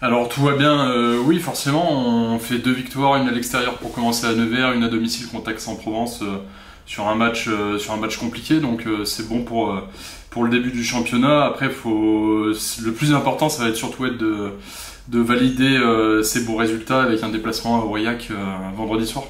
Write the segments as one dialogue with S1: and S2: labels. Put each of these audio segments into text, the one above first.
S1: Alors tout va bien, oui forcément, on fait 2 victoires, une à l'extérieur pour commencer à Nevers, une à domicile contre Aix-en-Provence sur un match compliqué, donc c'est bon pour le début du championnat. Après, le plus important, ça va être surtout de valider ces beaux résultats avec un déplacement à Aurillac vendredi soir.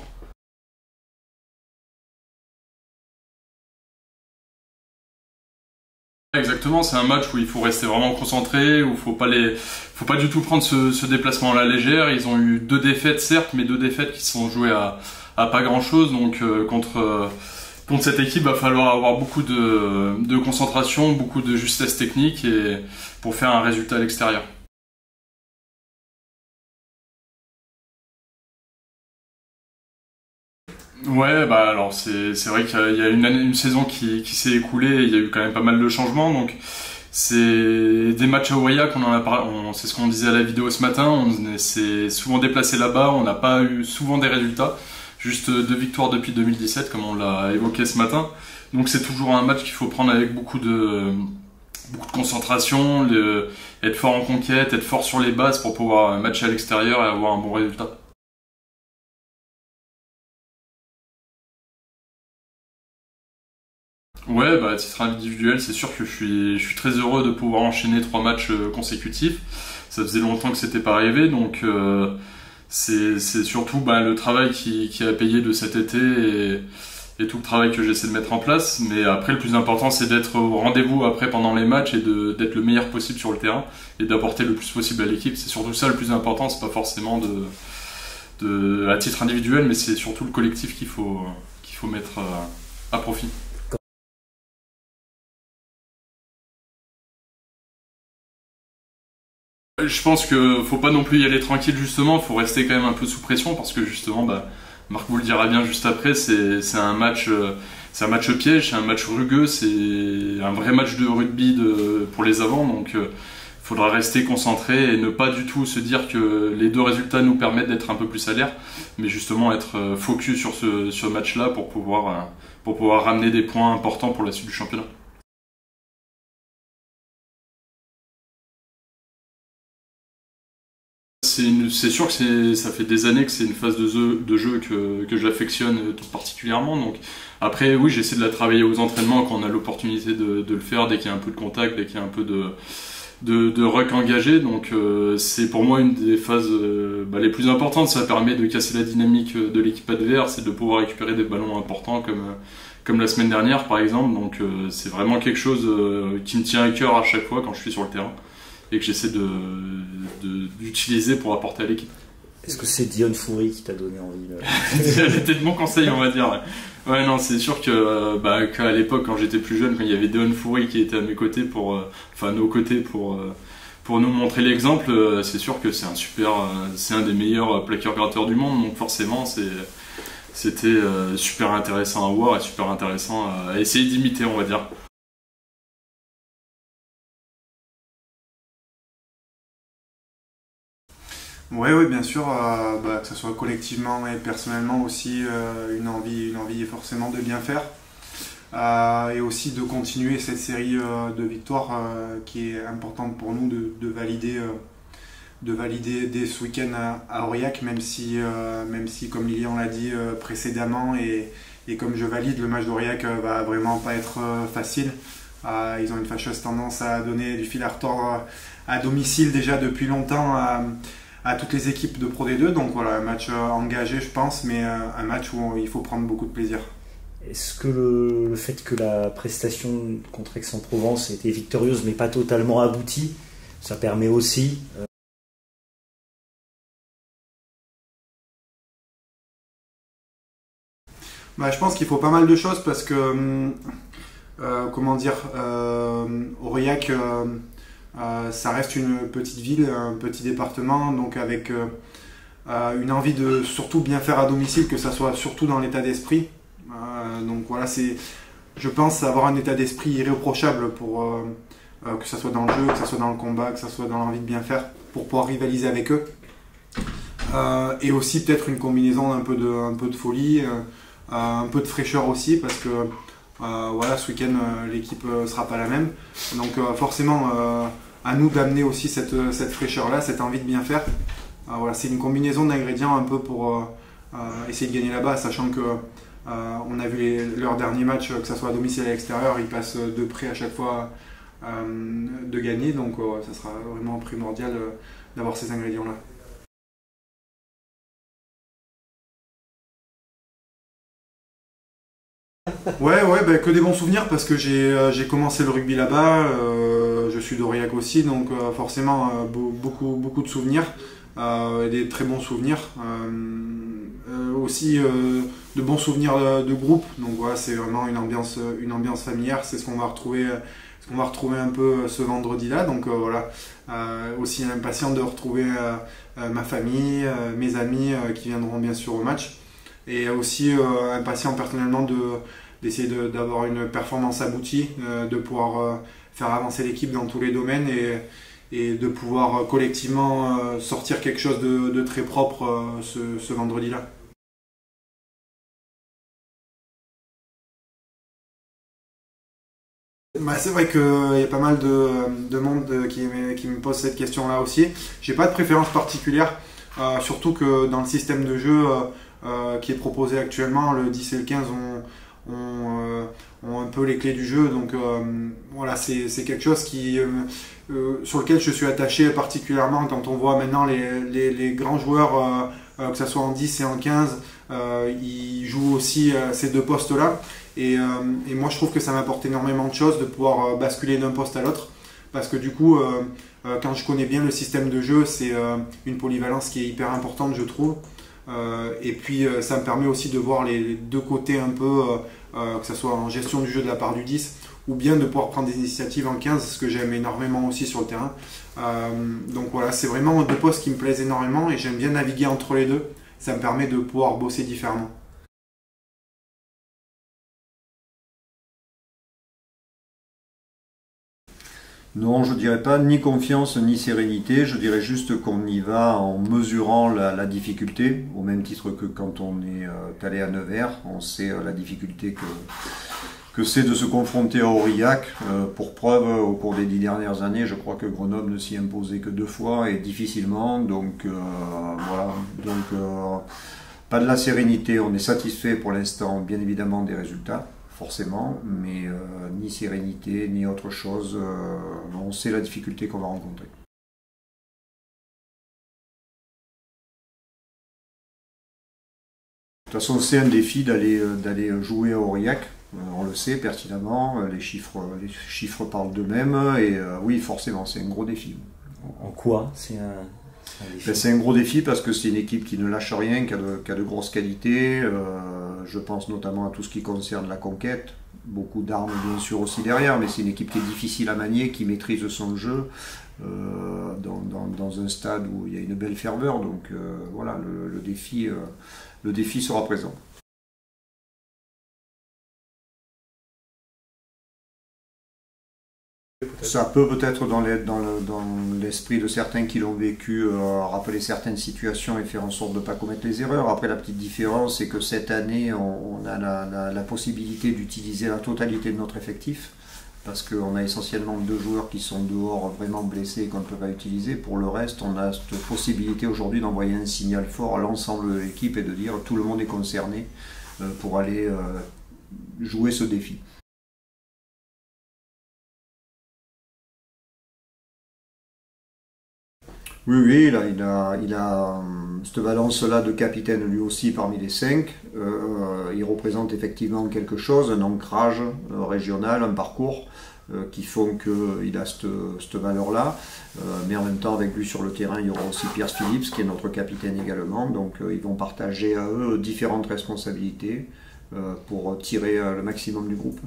S1: Exactement, c'est un match où il faut rester vraiment concentré, où faut pas du tout prendre ce déplacement à la légère. Ils ont eu 2 défaites certes, mais 2 défaites qui se sont jouées à pas grand chose. Donc contre cette équipe, va falloir avoir beaucoup de concentration, beaucoup de justesse technique et pour faire un résultat à l'extérieur. Ouais, bah alors c'est vrai qu'il y a une saison qui s'est écoulée, et il y a eu quand même pas mal de changements, donc c'est des matchs à Aurillac, on en a parlé, c'est ce qu'on disait à la vidéo ce matin, on s'est souvent déplacé là-bas, on n'a pas eu souvent des résultats, juste 2 victoires depuis 2017 comme on l'a évoqué ce matin, donc c'est toujours un match qu'il faut prendre avec beaucoup de concentration, être fort en conquête, être fort sur les bases pour pouvoir matcher à l'extérieur et avoir un bon résultat. Ouais, bah à titre individuel, c'est sûr que je suis très heureux de pouvoir enchaîner 3 matchs consécutifs. Ça faisait longtemps que c'était pas arrivé, donc c'est surtout bah, le travail qui a payé de cet été et tout le travail que j'essaie de mettre en place. Mais après, le plus important, c'est d'être au rendez-vous après pendant les matchs et d'être le meilleur possible sur le terrain et d'apporter le plus possible à l'équipe. C'est surtout ça le plus important. C'est pas forcément à titre individuel, mais c'est surtout le collectif qu'il faut mettre à profit. Je pense que faut pas non plus y aller tranquille justement, faut rester quand même un peu sous pression parce que justement, bah, Marc vous le dira bien juste après, c'est un match piège, c'est un match rugueux, c'est un vrai match de rugby pour les avants, donc faudra rester concentré et ne pas du tout se dire que les 2 résultats nous permettent d'être un peu plus alerte, mais justement être focus sur ce match-là pour pouvoir ramener des points importants pour la suite du championnat. C'est sûr que ça fait des années que c'est une phase de jeu que j'affectionne tout particulièrement. Donc après, oui, j'essaie de la travailler aux entraînements quand on a l'opportunité de le faire, dès qu'il y a un peu de contact, dès qu'il y a un peu de ruck engagé. Donc c'est pour moi une des phases bah, les plus importantes. Ça permet de casser la dynamique de l'équipe adverse et de pouvoir récupérer des ballons importants comme la semaine dernière par exemple. Donc c'est vraiment quelque chose qui me tient à cœur à chaque fois quand je suis sur le terrain et que j'essaie d'utiliser pour apporter à l'équipe.
S2: Est-ce que c'est Dion Foury qui t'a donné envie là?
S1: C'était de mon conseil, on va dire. Ouais, non, c'est sûr que bah, qu'à l'époque, quand j'étais plus jeune, quand il y avait Dion Foury qui était à mes côtés enfin à nos côtés pour nous montrer l'exemple, c'est sûr que c'est un des meilleurs plaqueurs gratteurs du monde, donc forcément c'était super intéressant à voir et super intéressant à essayer d'imiter, on va dire.
S3: Oui, oui, bien sûr, bah, que ce soit collectivement et personnellement aussi, une envie forcément de bien faire. Et aussi de continuer cette série de victoires qui est importante pour nous de valider dès ce week-end à Aurillac, même si comme Lilian l'a dit précédemment, et comme je valide, le match d'Aurillac va vraiment pas être facile. Ils ont une fâcheuse tendance à donner du fil à retordre à domicile déjà depuis longtemps à toutes les équipes de Pro D2. Donc voilà, un match engagé je pense, mais un match où il faut prendre beaucoup de plaisir.
S2: Est-ce que le fait que la prestation contre Aix-en-Provence ait été victorieuse mais pas totalement aboutie, ça permet aussi
S3: Bah, je pense qu'il faut pas mal de choses parce que, comment dire, Aurillac, ça reste une petite ville, un petit département, donc avec une envie de surtout bien faire à domicile, que ça soit surtout dans l'état d'esprit. Donc voilà, je pense avoir un état d'esprit irréprochable pour que ça soit dans le jeu, que ça soit dans le combat, que ça soit dans l'envie de bien faire, pour pouvoir rivaliser avec eux. Et aussi peut-être une combinaison un peu de folie, un peu de fraîcheur aussi, parce que voilà, ce week-end l'équipe sera pas la même. Donc forcément à nous d'amener aussi cette fraîcheur-là, cette envie de bien faire. Voilà, c'est une combinaison d'ingrédients un peu pour essayer de gagner là-bas, sachant que on a vu leurs derniers matchs, que ce soit à domicile et à l'extérieur, ils passent de près à chaque fois de gagner, donc ça sera vraiment primordial d'avoir ces ingrédients-là. Ouais, ben, que des bons souvenirs parce que j'ai commencé le rugby là-bas, je suis d'Aurillac aussi, donc forcément beaucoup de souvenirs, et des très bons souvenirs. Aussi de bons souvenirs de groupe, donc voilà, c'est vraiment une ambiance familière, c'est ce qu'on va retrouver un peu ce vendredi-là, donc voilà, aussi impatient de retrouver ma famille, mes amis qui viendront bien sûr au match, et aussi impatient personnellement d'essayer d'avoir une performance aboutie, de pouvoir faire avancer l'équipe dans tous les domaines et de pouvoir collectivement sortir quelque chose de très propre ce vendredi-là. Bah, c'est vrai qu'il y a pas mal de monde qui me pose cette question-là aussi. J'ai pas de préférence particulière, surtout que dans le système de jeu qui est proposé actuellement, le 10 et le 15 ont un peu les clés du jeu. Donc voilà, c'est quelque chose sur lequel je suis attaché particulièrement quand on voit maintenant les grands joueurs, que ce soit en 10 et en 15, ils jouent aussi ces deux postes-là. Et moi je trouve que ça m'apporte énormément de choses de pouvoir basculer d'un poste à l'autre, parce que du coup quand je connais bien le système de jeu, c'est une polyvalence qui est hyper importante, je trouve, et puis ça me permet aussi de voir les deux côtés un peu, que ce soit en gestion du jeu de la part du 10 ou bien de pouvoir prendre des initiatives en 15, ce que j'aime énormément aussi sur le terrain. Donc voilà, c'est vraiment deux postes qui me plaisent énormément et j'aime bien naviguer entre les deux, ça me permet de pouvoir bosser différemment.
S4: Non, je dirais pas ni confiance ni sérénité, je dirais juste qu'on y va en mesurant la difficulté, au même titre que quand on est allé à Nevers, on sait la difficulté que c'est de se confronter à Aurillac. Pour preuve, au cours des 10 dernières années, je crois que Grenoble ne s'y imposait que 2 fois et difficilement, donc voilà, donc pas de la sérénité, on est satisfait pour l'instant bien évidemment des résultats. Forcément, mais ni sérénité, ni autre chose, on sait la difficulté qu'on va rencontrer. De toute façon, c'est un défi d'aller jouer à Aurillac, on le sait pertinemment, les chiffres parlent d'eux-mêmes, et oui, forcément, c'est un gros défi.
S2: En quoi c'est un défi?
S4: C'est un gros défi parce que c'est une équipe qui ne lâche rien, qui a de grosses qualités. Je pense notamment à tout ce qui concerne la conquête. Beaucoup d'armes bien sûr aussi derrière, mais c'est une équipe qui est difficile à manier, qui maîtrise son jeu dans un stade où il y a une belle ferveur. Donc voilà, le défi sera présent. Ça peut peut-être dans l'esprit de certains qui l'ont vécu rappeler certaines situations et faire en sorte de ne pas commettre les erreurs. Après, la petite différence, c'est que cette année, on a la possibilité d'utiliser la totalité de notre effectif, parce qu'on a essentiellement 2 joueurs qui sont dehors vraiment blessés et qu'on ne peut pas utiliser. Pour le reste, on a cette possibilité aujourd'hui d'envoyer un signal fort à l'ensemble de l'équipe et de dire tout le monde est concerné pour aller jouer ce défi. Oui, il a cette balance-là de capitaine lui aussi parmi les 5. Il représente effectivement quelque chose, un ancrage régional, un parcours qui font qu'il a cette valeur-là. Mais en même temps, avec lui sur le terrain, il y aura aussi Pierce Phillips qui est notre capitaine également. Donc ils vont partager à eux différentes responsabilités pour tirer le maximum du groupe.